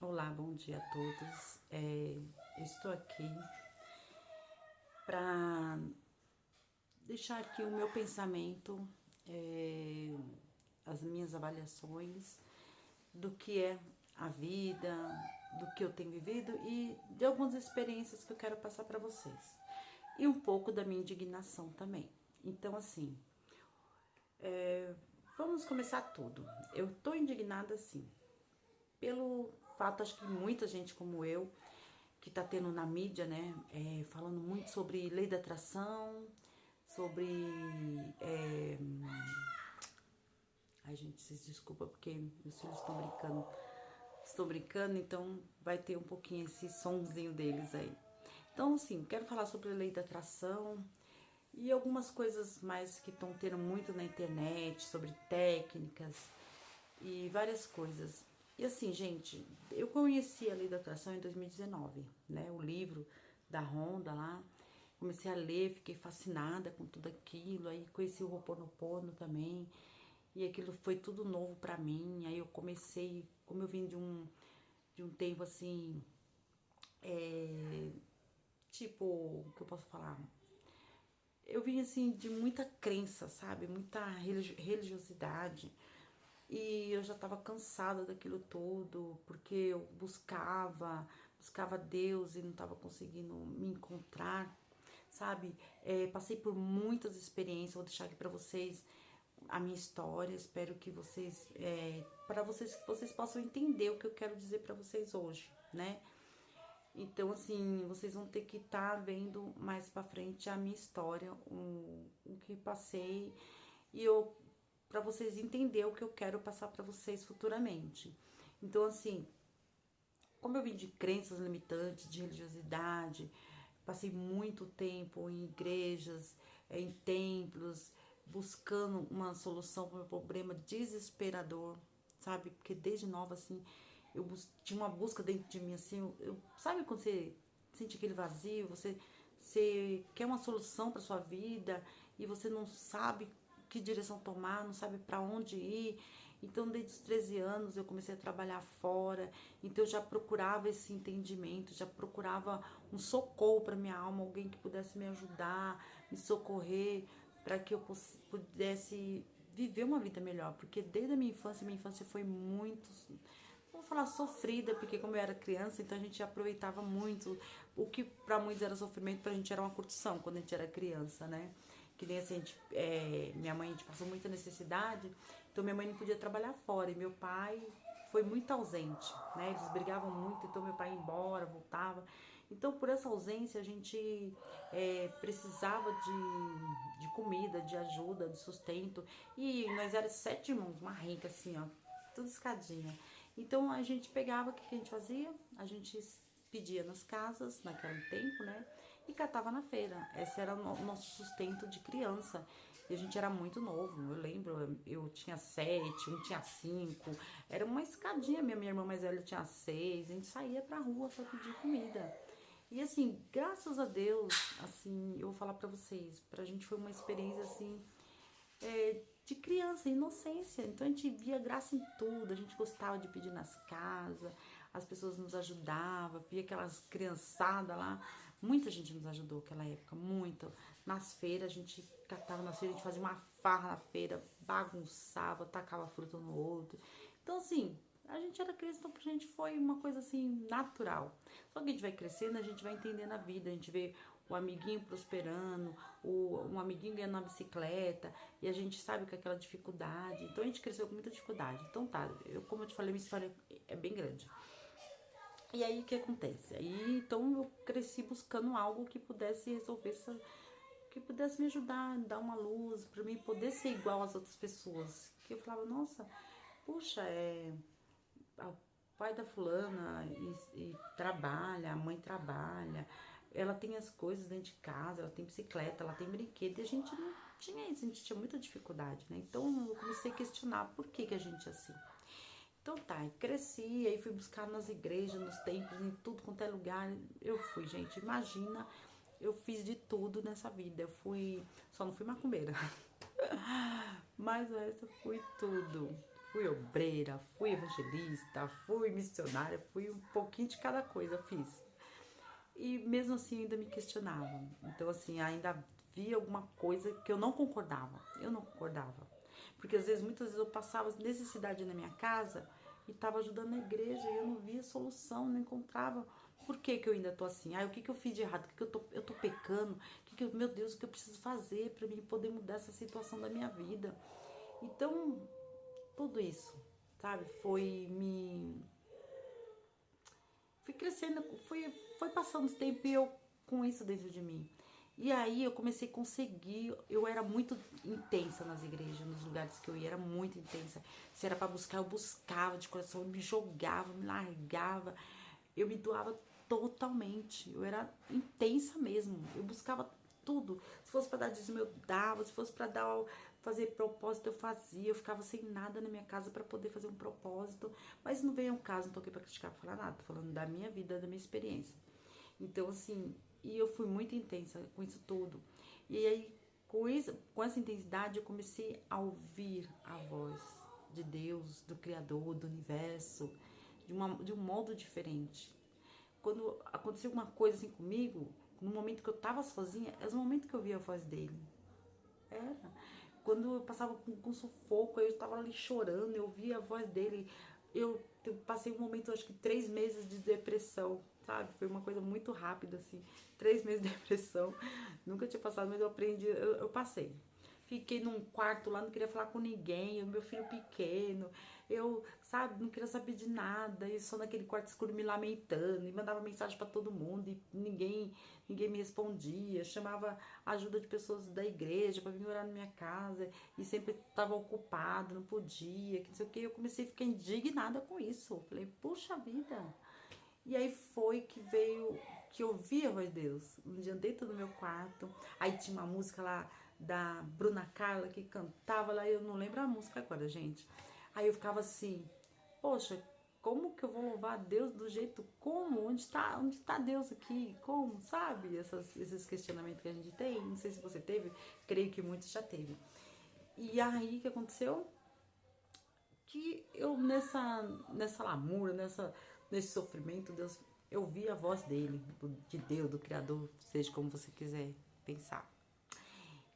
Olá, bom dia a todos. Eu estou aqui para deixar aqui o meu pensamento, as minhas avaliações do que é a vida, do que eu tenho vivido e de algumas experiências que eu quero passar para vocês. E um pouco da minha indignação também. Então, assim, vamos começar tudo. Eu tô indignada, assim, pelo fato, acho que muita gente como eu, que tá tendo na mídia, né, falando muito sobre lei da atração, sobre. É... Ai, gente, vocês desculpa porque meus filhos estão brincando. Estou brincando, então vai ter um pouquinho esse sonzinho deles aí. Então, assim, quero falar sobre a lei da atração e algumas coisas mais que estão tendo muito na internet, sobre técnicas e várias coisas. E assim, gente, eu conheci a Lei da Atração em 2019, né? O livro da Honda lá. Comecei a ler, fiquei fascinada com tudo aquilo. Aí conheci o Ho'oponopono também. E aquilo foi tudo novo pra mim. Aí eu comecei, como eu vim de um tempo assim, tipo, o que eu posso falar? Eu vim assim de muita crença, sabe? Muita religiosidade. E eu já estava cansada daquilo tudo, porque eu buscava Deus e não estava conseguindo me encontrar, sabe? Passei por muitas experiências, vou deixar aqui para vocês a minha história. Espero que vocês, para vocês, que vocês possam entender o que eu quero dizer para vocês hoje, né? Então, assim, vocês vão ter que estar vendo mais pra frente a minha história, o que passei, e eu para vocês entenderem o que eu quero passar para vocês futuramente. Então, assim, como eu vim de crenças limitantes, de religiosidade, passei muito tempo em igrejas, em templos, buscando uma solução para o meu problema desesperador, sabe? Porque desde nova, assim, tinha uma busca dentro de mim, assim, sabe quando você sente aquele vazio, você quer uma solução para sua vida e você não sabe que direção tomar, não sabe para onde ir. Então, desde os 13 anos eu comecei a trabalhar fora, então eu já procurava esse entendimento, já procurava um socorro para minha alma, alguém que pudesse me ajudar, me socorrer, para que eu pudesse viver uma vida melhor, porque desde a minha infância foi muito, vou falar sofrida, porque como eu era criança, então a gente aproveitava muito. O que para muitos era sofrimento, pra gente era uma curtição quando a gente era criança, né? Que nem assim, minha mãe, a gente passou muita necessidade, então minha mãe não podia trabalhar fora, e meu pai foi muito ausente, né? Eles brigavam muito, então meu pai ia embora, voltava. Então, por essa ausência, a gente precisava de comida, de ajuda, de sustento. E nós éramos 7 irmãos, uma renca assim, ó, tudo escadinha. Então a gente pegava, o que a gente fazia? A gente pedia nas casas, naquele tempo, né? E catava na feira. Esse era o nosso sustento de criança. E a gente era muito novo. Eu lembro, eu tinha 7, um tinha 5. Era uma escadinha, minha irmã mais velha tinha 6. A gente saía pra rua pra pedir comida. E assim, graças a Deus, assim, eu vou falar pra vocês, pra gente foi uma experiência assim, de criança, inocência. Então a gente via graça em tudo, a gente gostava de pedir nas casas, as pessoas nos ajudavam, via aquelas criançadas lá. Muita gente nos ajudou naquela época, muito. Nas feiras, a gente catava nas feiras, a gente fazia uma farra na feira, bagunçava, tacava fruta no outro. Então, assim, a gente era criança, então pra gente foi uma coisa assim, natural. Só que a gente vai crescendo, a gente vai entendendo a vida, a gente vê o amiguinho prosperando, um amiguinho ganhando uma bicicleta, e a gente sabe que é aquela dificuldade. Então a gente cresceu com muita dificuldade. Então tá, como eu te falei, minha história é bem grande. E aí o que acontece? Aí então eu cresci buscando algo que pudesse resolver essa, que pudesse me ajudar, dar uma luz, para mim poder ser igual às outras pessoas. Que eu falava, nossa, puxa, o pai da fulana e trabalha, a mãe trabalha, ela tem as coisas dentro de casa, ela tem bicicleta, ela tem brinquedo, e a gente não tinha isso, a gente tinha muita dificuldade, né? Então eu comecei a questionar por que a gente é assim. Então tá, cresci, aí fui buscar nas igrejas, nos templos, em tudo quanto é lugar. Eu fui, gente, imagina, eu fiz de tudo nessa vida. Eu fui, só não fui macumbeira. Mas o resto eu fui tudo. fui obreira, fui evangelista, fui missionária, fui um pouquinho de cada coisa, fiz. E mesmo assim ainda me questionava. Então, assim, ainda via alguma coisa que eu não concordava. Eu não concordava. Porque às vezes, muitas vezes eu passava necessidade na minha casa e estava ajudando a igreja e eu não via solução, não encontrava. Por que que eu ainda tô assim? Ah, o que que eu fiz de errado? O que que eu tô pecando? Meu Deus, o que eu preciso fazer para mim poder mudar essa situação da minha vida? Então, tudo isso, sabe, fui crescendo, foi passando o tempo e eu com isso dentro de mim. E aí eu comecei a conseguir, eu era muito intensa nas igrejas, nos lugares que eu ia, era muito intensa. Se era para buscar, eu buscava de coração, eu me jogava, me largava, eu me doava totalmente. Eu era intensa mesmo, eu buscava tudo. Se fosse para dar dízimo, eu dava, se fosse para dar fazer propósito, eu fazia. Eu ficava sem nada na minha casa para poder fazer um propósito. Mas não veio um caso, não tô aqui para criticar, pra falar nada, tô falando da minha vida, da minha experiência. Então, assim, e eu fui muito intensa com isso tudo. E aí, com essa intensidade, eu comecei a ouvir a voz de Deus, do Criador, do universo, de um modo diferente. Quando aconteceu uma coisa assim comigo, no momento que eu tava sozinha, é o momento que eu via a voz dele. Era. Quando eu passava com sufoco, eu estava ali chorando, eu via a voz dele. Eu passei um momento, acho que 3 meses de depressão, sabe? Foi uma coisa muito rápida, assim. 3 meses de depressão. Nunca tinha passado, mas eu aprendi, eu passei. Fiquei num quarto lá, não queria falar com ninguém, o meu filho pequeno, eu, sabe, não queria saber de nada, e só naquele quarto escuro me lamentando, e mandava mensagem para todo mundo, e ninguém me respondia, chamava ajuda de pessoas da igreja para vir orar na minha casa, e sempre estava ocupado, não podia, que não sei o que, eu comecei a ficar indignada com isso, falei, puxa vida, e aí foi que veio, que eu vi a voz de Deus, um dia dentro do meu quarto, aí tinha uma música lá, da Bruna Carla que cantava lá, eu não lembro a música agora, gente. Aí eu ficava assim, poxa, como que eu vou louvar a Deus do jeito como? Onde tá Deus aqui? Como? Sabe? Esses questionamentos que a gente tem. Não sei se você teve, creio que muitos já teve. E aí o que aconteceu? Que eu nessa lamúria, nesse sofrimento, Deus, eu vi a voz dele, de Deus, do Criador, seja como você quiser pensar.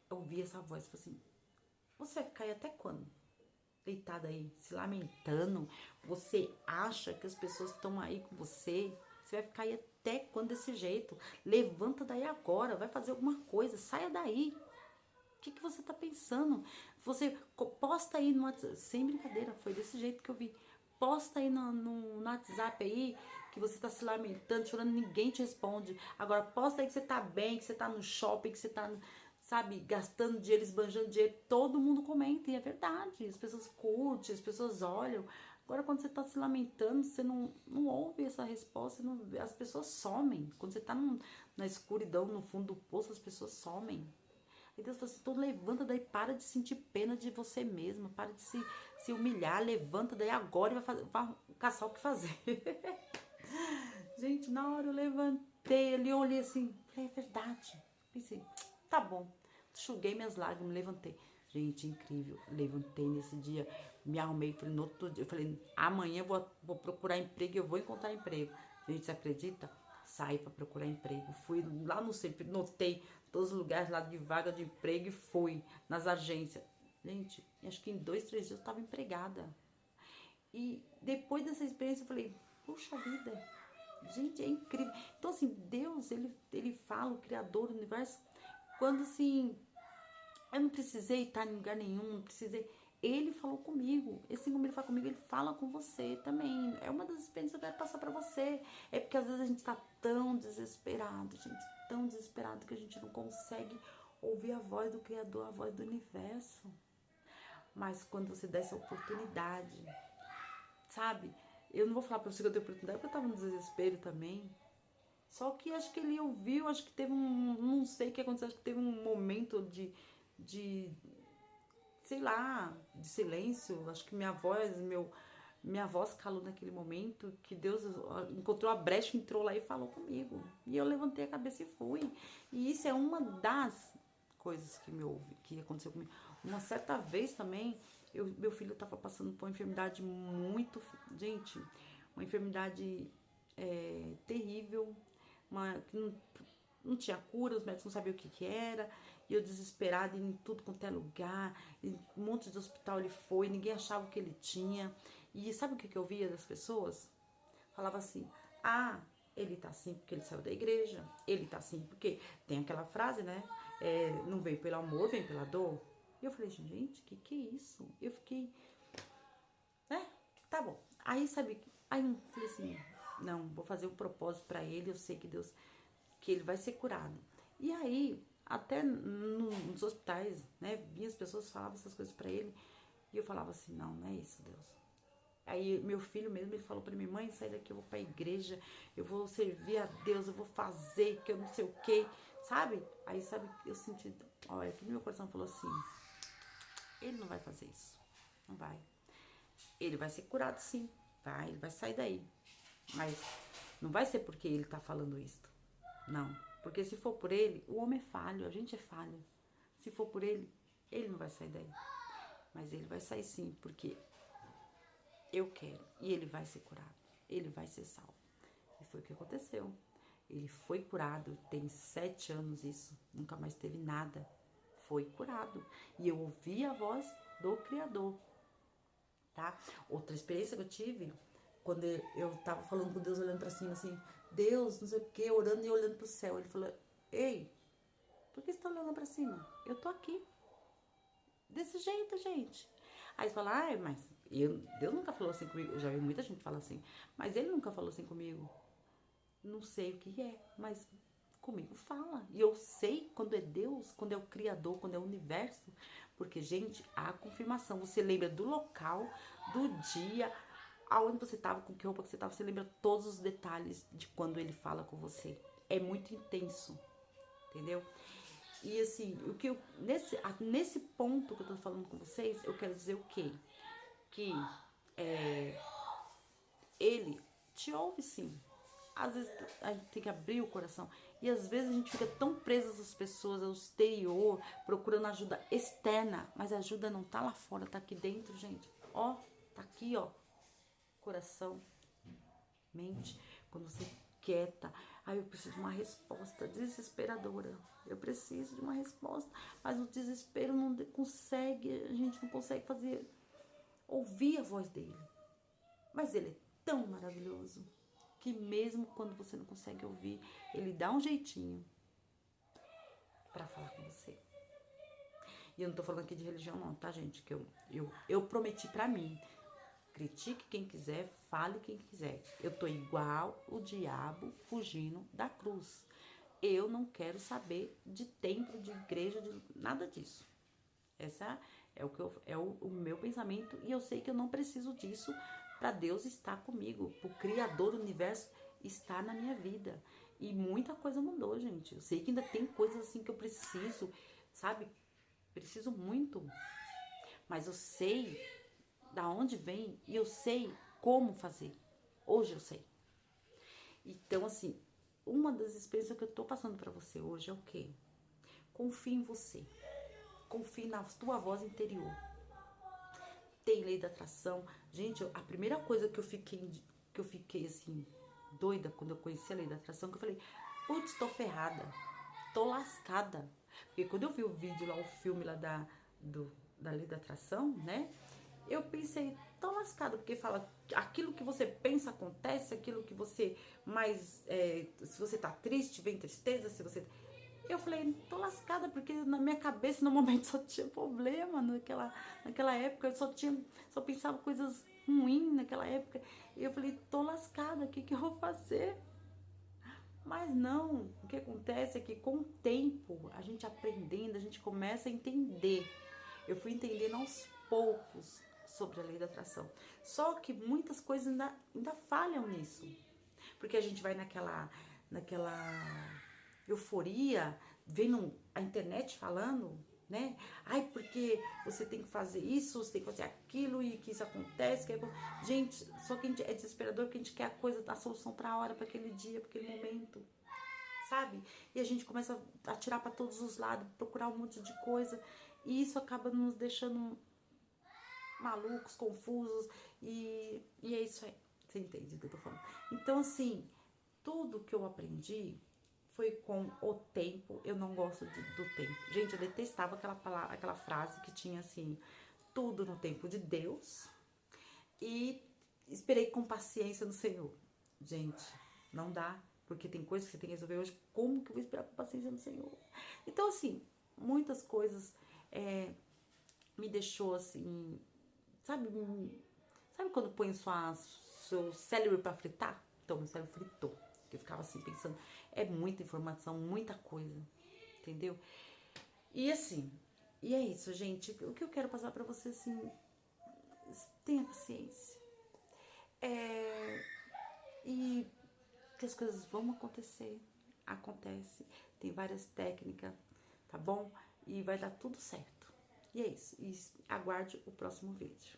Eu ouvi essa voz e falei assim, você vai ficar aí até quando? Deitada aí, se lamentando? Você acha que as pessoas estão aí com você? Você vai ficar aí até quando desse jeito? Levanta daí agora, vai fazer alguma coisa, saia daí. O que você tá pensando? Você posta aí no WhatsApp, sem brincadeira, foi desse jeito que eu vi. Posta aí no WhatsApp aí que você tá se lamentando, chorando, ninguém te responde. Agora posta aí que você tá bem, que você tá no shopping, que você tá, sabe, gastando dinheiro, esbanjando dinheiro. Todo mundo comenta, e é verdade. As pessoas curtem, as pessoas olham. Agora, quando você tá se lamentando, você não ouve essa resposta, as pessoas somem. Quando você tá na escuridão, no fundo do poço, as pessoas somem. E Deus falou assim, então levanta daí, para de sentir pena de você mesma, para de se humilhar, levanta daí agora e vai caçar o que fazer. Gente, na hora eu levantei ali, eu olhei assim, falei, é verdade. Pensei, tá bom. Enxuguei minhas lágrimas, levantei. Gente, incrível. Levantei nesse dia, me arrumei, falei, no outro dia, eu falei, amanhã eu vou procurar emprego, eu vou encontrar emprego. Gente, você acredita? Saí para procurar emprego. Fui lá no centro, notei todos os lugares lá de vaga de emprego e fui nas agências. Gente, acho que em 2, 3 dias eu estava empregada. E depois dessa experiência eu falei, puxa vida, gente, é incrível. Então, assim, Deus, ele fala, o Criador do universo, quando assim, eu não precisei estar em lugar nenhum, não precisei. Ele falou comigo. E assim como ele fala comigo, ele fala com você também. É uma das experiências que eu quero passar pra você. É porque às vezes a gente tá tão desesperado, gente, tão desesperado que a gente não consegue ouvir a voz do Criador, a voz do universo. Mas quando você dá essa oportunidade, sabe? Eu não vou falar pra você que eu tenho oportunidade, porque eu tava no desespero também. Só que acho que ele ouviu, acho que teve um. Não sei o que aconteceu, acho que teve um momento de sei lá, de silêncio. Acho que minha voz calou naquele momento, que Deus encontrou a brecha, entrou lá e falou comigo. E eu levantei a cabeça e fui. E isso é uma das coisas que aconteceu comigo. Uma certa vez também, Meu filho tava passando por uma enfermidade muito, gente, uma enfermidade terrível, que não tinha cura, os médicos não sabiam o que que era, e eu desesperada em tudo quanto é lugar, em um monte de hospital ele foi, ninguém achava o que ele tinha. E sabe o que que eu via das pessoas? Falava assim, ah, ele tá assim porque ele saiu da igreja, ele tá assim porque tem aquela frase, né? Não vem pelo amor, vem pela dor. E eu falei, gente, que é isso? Eu fiquei, né? Tá bom. Aí, sabe, aí eu falei assim, não, vou fazer um propósito pra ele, eu sei que Deus, que ele vai ser curado. E aí, até nos hospitais, né, vinha as pessoas falavam essas coisas pra ele, e eu falava assim, não, não é isso, Deus. Aí meu filho mesmo, ele falou pra mim, mãe, sai daqui, eu vou pra igreja, eu vou servir a Deus, eu vou fazer, que eu não sei o que, sabe? Aí, sabe, eu senti, olha, que no meu coração falou assim, ele não vai fazer isso, não vai. Ele vai ser curado sim, vai, ele vai sair daí. Mas não vai ser porque ele tá falando isso, não. Porque se for por ele, o homem é falho, a gente é falho. Se for por ele não vai sair daí. Mas ele vai sair sim, porque eu quero. E ele vai ser curado. Ele vai ser salvo. E foi o que aconteceu. Ele foi curado, tem 7 anos isso, nunca mais teve nada. Foi curado. E eu ouvi a voz do Criador, tá? Outra experiência que eu tive, quando eu tava falando com Deus, olhando pra cima, assim, Deus, não sei o que, orando e olhando pro céu. Ele falou, ei, por que você tá olhando pra cima? Eu tô aqui. Desse jeito, gente. Aí você fala, ai, mas Deus nunca falou assim comigo. Eu já vi muita gente falar assim, mas ele nunca falou assim comigo. Não sei o que é, mas comigo fala. E eu sei quando é Deus, quando é o Criador, quando é o universo. Porque, gente, a confirmação. Você lembra do local, do dia, aonde você estava, com que roupa que você estava. Você lembra todos os detalhes de quando ele fala com você. É muito intenso, entendeu? E assim, o que nesse ponto que eu tô falando com vocês, eu quero dizer o quê? Que ele te ouve sim. Às vezes a gente tem que abrir o coração. E às vezes a gente fica tão preso às pessoas, ao exterior, procurando ajuda externa. Mas a ajuda não tá lá fora, tá aqui dentro, gente. Ó, tá aqui, ó. Coração, mente. Quando você quieta. Aí eu preciso de uma resposta desesperadora. Eu preciso de uma resposta. Mas o desespero não consegue, a gente não consegue fazer, ouvir a voz dele. Mas ele é tão maravilhoso que mesmo quando você não consegue ouvir, ele dá um jeitinho para falar com você. E eu não tô falando aqui de religião não, tá, gente? Que eu prometi pra mim. Critique quem quiser, fale quem quiser. Eu tô igual o diabo fugindo da cruz. Eu não quero saber de templo, de igreja, de nada disso. Essa é o meu pensamento e eu sei que eu não preciso disso para Deus estar comigo, o Criador do universo estar na minha vida. E muita coisa mudou, gente. Eu sei que ainda tem coisas assim que eu preciso, sabe? Preciso muito. Mas eu sei da onde vem e eu sei como fazer. Hoje eu sei. Então, assim, uma das experiências que eu tô passando para você hoje é o quê? Confie em você. Confie na tua voz interior. Tem lei da atração. Gente, a primeira coisa que eu fiquei assim, doida quando eu conheci a lei da atração, que eu falei, putz, tô ferrada, tô lascada. Porque quando eu vi o vídeo lá, o filme lá da lei da atração, né? Eu pensei, tô lascada, porque fala, aquilo que você pensa acontece, aquilo que você mais, se você tá triste, vem tristeza, se você... Eu falei, tô lascada, porque na minha cabeça no momento só tinha problema naquela época, só pensava coisas ruins naquela época. E eu falei, tô lascada, o que que eu vou fazer? Mas não, o que acontece é que com o tempo, a gente aprendendo, a gente começa a entender. Eu fui entendendo aos poucos sobre a lei da atração. Só que muitas coisas ainda falham nisso. Porque a gente vai naquela euforia, vendo a internet falando, né? Ai, porque você tem que fazer isso, você tem que fazer aquilo e que isso acontece. Gente, só que é desesperador que a gente quer a solução pra hora, pra aquele dia, pra aquele momento, sabe? E a gente começa a tirar pra todos os lados, procurar um monte de coisa e isso acaba nos deixando malucos, confusos, e é isso aí. Você entende o que eu tô falando? Então, assim, tudo que eu aprendi foi com o tempo. Eu não gosto do tempo. Gente, eu detestava aquela frase que tinha assim, tudo no tempo de Deus e esperei com paciência no Senhor. Gente, não dá, porque tem coisas que você tem que resolver hoje. Como que eu vou esperar com paciência no Senhor? Então, assim, muitas coisas me deixou assim, sabe? Sabe quando põe seu cérebro pra fritar? Então, meu cérebro fritou. Eu ficava assim pensando, é muita informação, muita coisa, entendeu? E assim, e é isso, gente. O que eu quero passar pra você, assim, tenha paciência. É, e que as coisas vão acontecer. Acontece. Tem várias técnicas, tá bom? E vai dar tudo certo. E é isso. E aguarde o próximo vídeo.